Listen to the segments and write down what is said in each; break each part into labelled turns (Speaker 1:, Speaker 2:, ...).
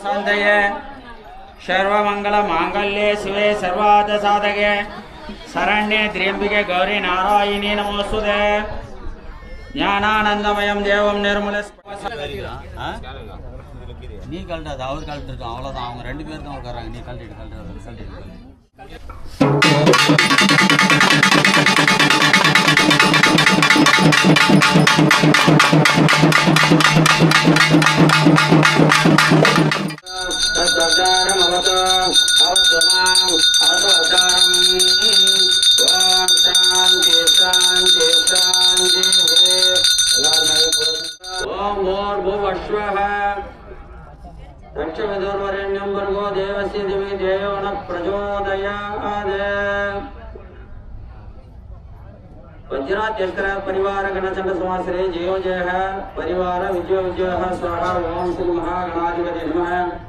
Speaker 1: सौन्दर्ये सर्वमङ्गलमाङ्गल्ये शिवे सर्वार्थसाधके शरण्ये त्र्यम्बिके गौरी नारायणी नमोस्तुते ज्ञानानंदमयं देवं निर्मल நீ கழட்டாது அவர் கழட்டு அவ்வளோதான் அவங்க ரெண்டு பேர் தான் உட்காராங்க நீ கழட்டிட்டு दक्षिणदुर्वरेण्यं भर्गो देवस्य दिवि देयो न प्रचोदयात् वज्रात्यस्कर परिवार गणचंड समाश्रय जयो जय परिवार विजय विजय स्वाहा ओम श्री महागणाधिपति नमः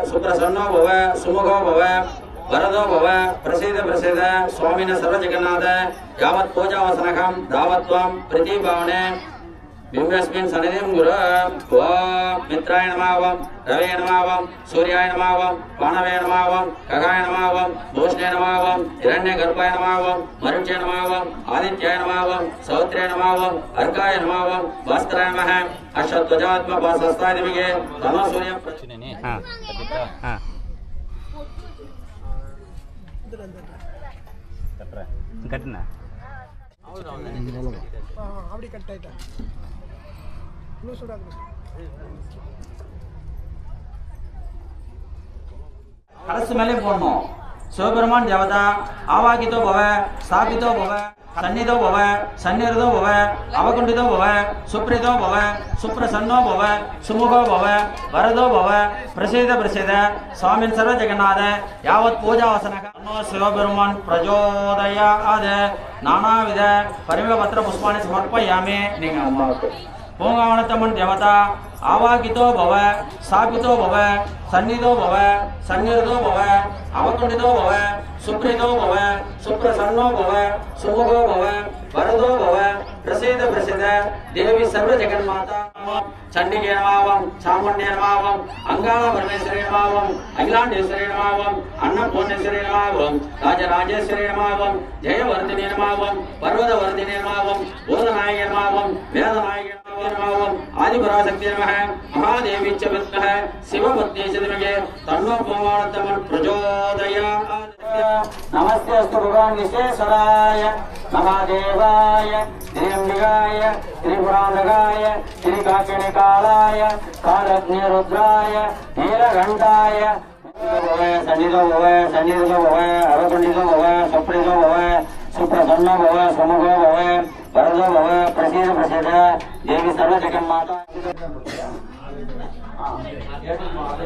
Speaker 1: सुप्रसन्नो भव सुमुखो भव वरदो भव प्रसीद प्रसीद स्वामिन सर्वजगन्नाथ यावत् पूजावसनकं दावत्वं प्रतिभावने बिम्बस्मिन् सन्निधिं गुरु ओम मित्राय नमः ओम रवे नमः ओम सूर्याय नमः ओम पाणवे नमः ओम खगाय नमः ओम भूषणे नमः ओम हिरण्यगर्भाय नमः ओम मरुच्चे नमः ओम आदित्याय नमः ओम सौत्रे नमः ओम अर्काय नमः ओम भास्कराय नमः अश्वध्वजात्म पाशस्तादिविगे तमो सूर्यं प्रचुने हां हां கட்டனா அப்படி கட் ஆயிட்டா இன்னும் சூடாது கலசு மேலே போடணும் சிவபெருமான் தேவதா ஆவாகிதோ பவ ஸ்தாபிதோ பவ சந்நிதோ பவ சந்நிர்தோ பவ அவகுண்டிதோ பவ சுப்ரிதோ பவ சுப்ரசன்னோ பவ சுமுகோ பவ வரதோ பவ பிரசீத பிரசீத சுவாமின் சர்வ ஜெகநாத யாவத் பூஜாவசனக சிவபெருமான் பிரச்சோதயாத் நானாவித பரிமள பத்திர புஷ்பாணி சமர்ப்பயாமி நீங்க அம்மாவுக்கு பூங்காவனத்தம்மன் தேவதா ஆவாகிதோ பவ ஸ்தாபிதோ பவ சந்நிதோ பவ சந்நிர்தோ பவ அவகுண்டிதோ பவ सुप्रीतो भव सुप्रसन्नो भव सुमुखो भव वरदो भव प्रसीद प्रसीद देवी सर्व जगन्माता चंडिके नमः चामुण्डे नमः अंगाल परमेश्वरी नमः अखिलांडेश्वरी नमः अन्नपूर्णेश्वरी नमः राजराजेश्वरी नमः जयवर्धिनी नमः पर्वतवर्धिनी नमः बोधनायके नमः वेदनायके नमः आदिपराशक्ति नमः महादेवी च विद्महे शिवपत्नी च धीमहि तन्नो भगवान् प्रचोदयात् नमस्ते अस्तु भगवान विश्वेश्वराय महादेवाय त्र्यंबिकाय त्रिपुरांतकाय त्रिकाकिनीकालाय कालग्निरुद्राय नीलकंठाय सन्निधो भव सन्निधो भव अवकुंडितो भव सुप्रीतो भव सुप्रसन्नो भव सुमुखो भव वरदो भव प्रसीद प्रसीद देवी सर्व जगन्माता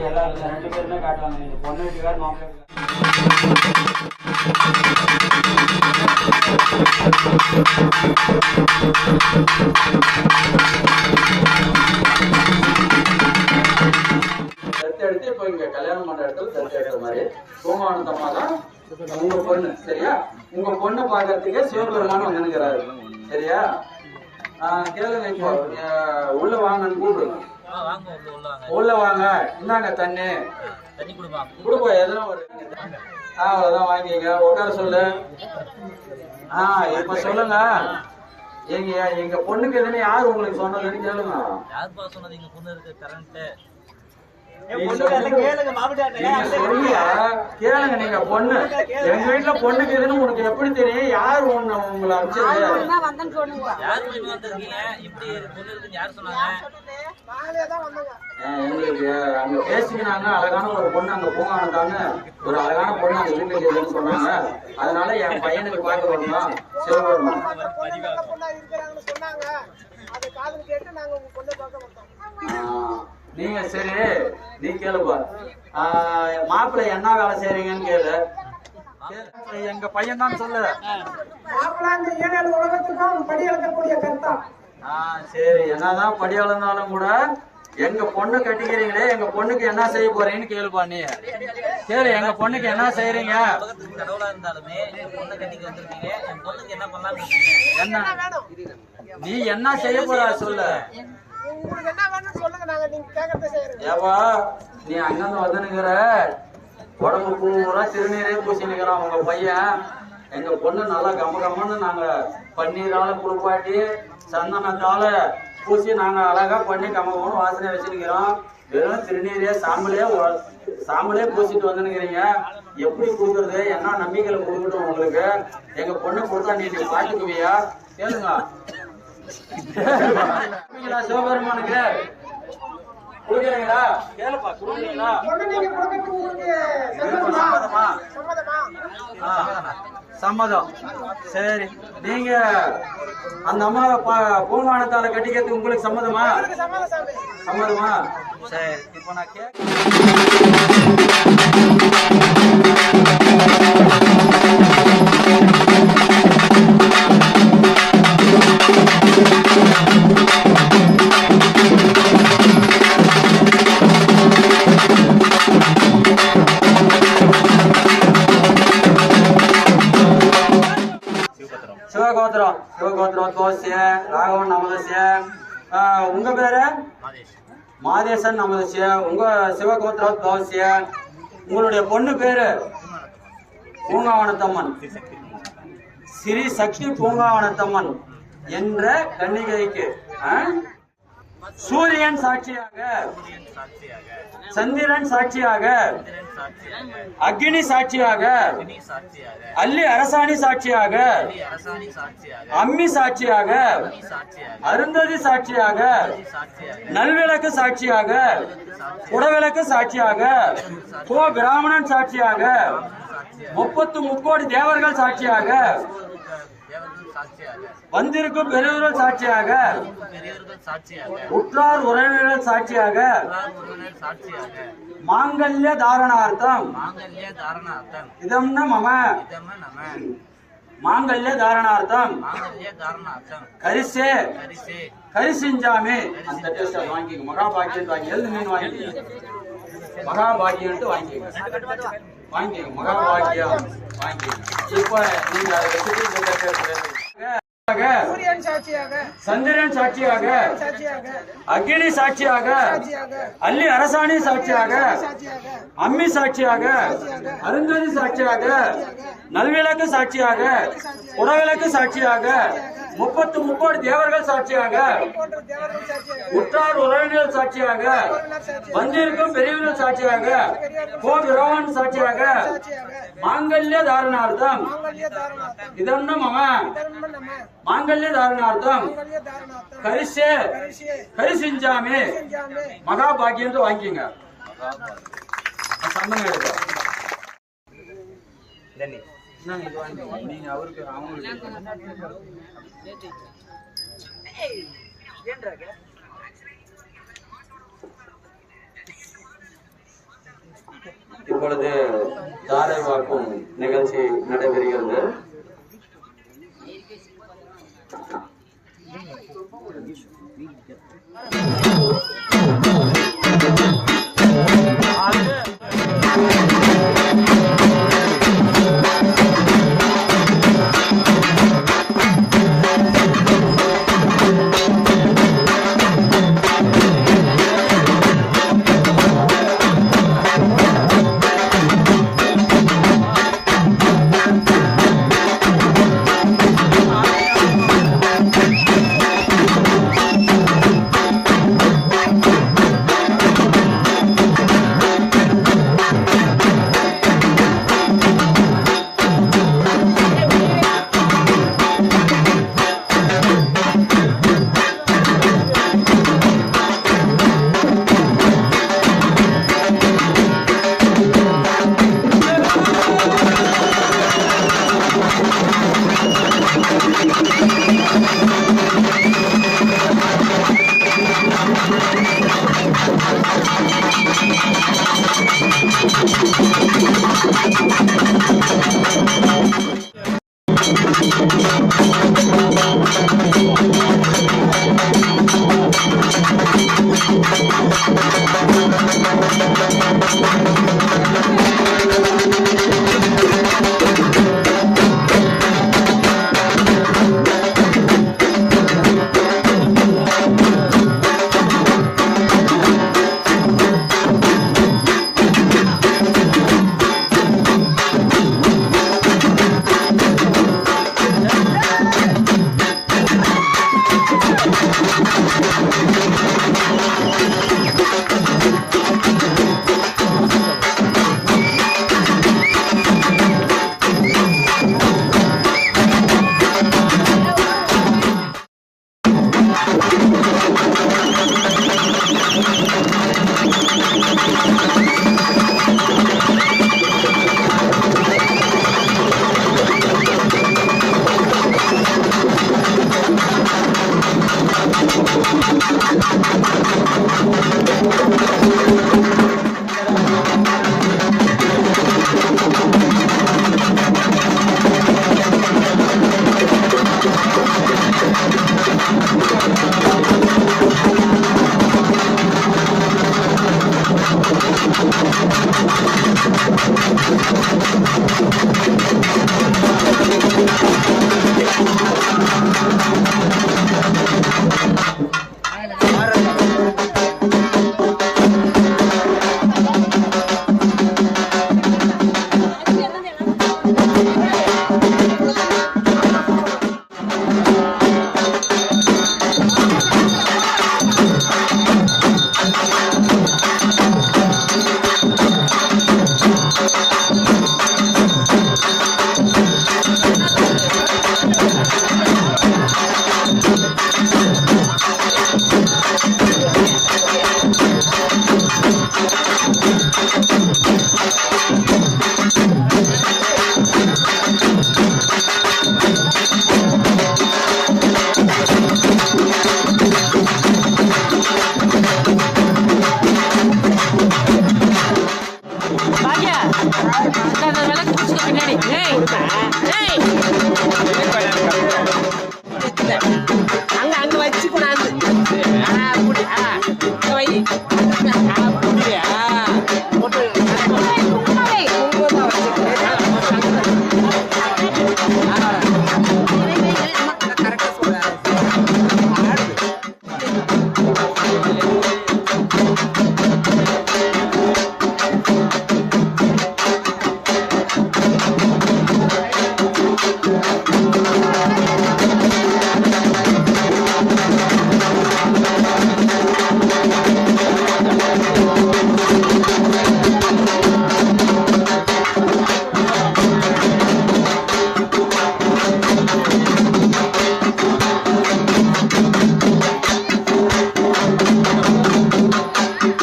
Speaker 1: எல்லாரும் ரெண்டு பேருமே காட்டுவாங்க பொண்ணு வீட்டுக்கார் மாப்பிள்ளை எடுத்து இப்போ இங்க கல்யாணம் பண்ற இடத்துல தத்து எடுக்கிற மாதிரி பூங்காவனத்தம்மா தான் உங்க பொண்ணு சரியா உங்க பொண்ணு பாக்கிறதுக்கு சிவபெருமான் வந்து நினைக்கிறாரு சரியா கேளுங்க இப்போ உள்ள வாங்கன்னு கூப்பிடுங்க உள்ள வாங்க இந்தாங்க தண்ணி கொடுப்போம் எதுனா ஒரு அவ்வளவுதான் வாங்கிங்க உட்கார சொல்லு இப்ப சொல்லுங்க எங்க பொண்ணுக்கு எதுன்னு யாரு உங்களுக்கு சொன்னதுன்னு கேளுங்க
Speaker 2: கேளுங்க நீங்க பொண்ணு எங்க வீட்டுல பொண்ணுக்கு இதுன்னு உனக்கு எப்படி தெரியும்? யார் ஒண்ணு உங்களை அனுப்பிச்சது? எங்களுக்கு அங்க பேசிக்கினாங்க, அழகான ஒரு பொண்ணு அங்க பூங்கானதான்னு ஒரு அழகான பொண்ணு அங்க வீட்டுல இருக்குதுன்னு சொன்னாங்க. அதனால என் பையனுக்கு பார்க்க வரணும் சிவபெருமான். நீங்க சரி நீ கேளுப்பா, மாப்பிள்ளை என்ன வேலை செய்றீங்கன்னு கேளு. எங்க பையன் தான் சொல்லு. சரி, என்னதான் படி அளந்தாலும் கூட எங்க பொண்ணு கட்டிக்கிறீங்களே, எங்க பொண்ணுக்கு என்ன செய்ய போறீங்கன்னு கேளுப்பா. நீ சரி, எங்க பொண்ணுக்கு என்ன செய்யறீங்க? என்ன நீ என்ன செய்ய போற சொல்லு. ஏவா நீ அங்கிருந்து வந்துனுங்கிற உடம்பு பூரா திருநீரே பூசினுக்கிறான் உங்க பையன். எங்க பொண்ணு நல்லா கம்ம கம்மன்னு நாங்க பன்னீரால குளிப்பாட்டி சந்தனத்தால பூசி நாங்க அழகா பண்ணி கம்மகம்னு வாசனை வச்சுருக்கிறோம். வெறும் திருநீரே சாம்பலே பூசிட்டு வந்துனுக்கிறீங்க. எப்படி கொடுக்குறது? என்ன நம்பிக்கையில கொடுக்கட்டும் உங்களுக்கு? எங்க பொண்ணு கொடுத்தா நீ பாத்துக்குவியா? கேளுங்க. சிவபெருமானுக்கு கொடுக்குறீங்களா? கேளுப்பா, கொடுக்குறீங்களா? சம்மதம். சரி, நீங்க அந்த அம்மாவை பூங்கானத்தால கட்டிக்கிறதுக்கு உங்களுக்கு சம்மதமா? சம்மதமா? சரி, இப்ப நான் சிவகோத்திரம் தோசிய ராகவன் நமதசிய. உங்க பேரு மாதேசன் நமதசிய. உங்க சிவகோத்திரம் தோசிய. உங்களுடைய பொண்ணு பேரு பூங்காவனத்தம்மன், ஸ்ரீ சக்தி பூங்காவனத்தம்மன் என்ற கன்னிகைக்கு சூரியன் சாட்சியாக, சந்திரன் சாட்சியாக, அக்னி சாட்சியாக, அல்லி அரசாணி சாட்சியாக, அம்மி சாட்சியாக, அருந்ததி சாட்சியாக, நல்விளக்கு சாட்சியாக, குடவிளக்கு சாட்சியாக, கோ பிராமணன் சாட்சியாக, 33 தேவர்கள் சாட்சியாக, வந்திருக்கும் பெரியவர்கள் சாட்சியாக, உற்றார் உறவினர்கள் சாட்சியாக, மாங்கல்ய தாரணார்த்தம் இதம் மம மாங்கல்ய தாரணார்த்தம் கரிசே கரிசிஞ்சாமி. அந்த டெஸ்ட் வாங்கிக்க. மகாபாக்கியம் வாங்கி எழுது மீன் வாங்கி மகாபாக்கியம் வாங்கிக்க. மகாபாக்கியம் வாங்கி. இப்ப நீங்க சந்திரன் சாட்சியாக, அக்னி சாட்சியாக, அல்லி அரசாணி சாட்சியாக, அம்மி சாட்சியாக, அருந்ததி சாட்சியாக, நல்விளக்கு சாட்சியாக, குடவிளக்கு சாட்சியாக, 33 தேவர்கள் சாட்சியாக, உற்றார் உறவினர்கள் சாட்சியாக, வந்திருக்கும் பெரியவர்கள் சாட்சியாக, கோ பிரவன் சாட்சியாக, மாங்கல்ய தாரணார்த்தம் இதம் மம மாங்கல்ய தாரணார்த்தம் கரிசே கரிசிஞ்சாமி மகாபாக்கியம் வாங்கிங்க. சந்தனம் எடுக்க நீங்க அவருக்கு அவங்களுக்கு இப்பொழுது தாரை வாக்கும் நிகழ்ச்சி நடைபெறுகிறது.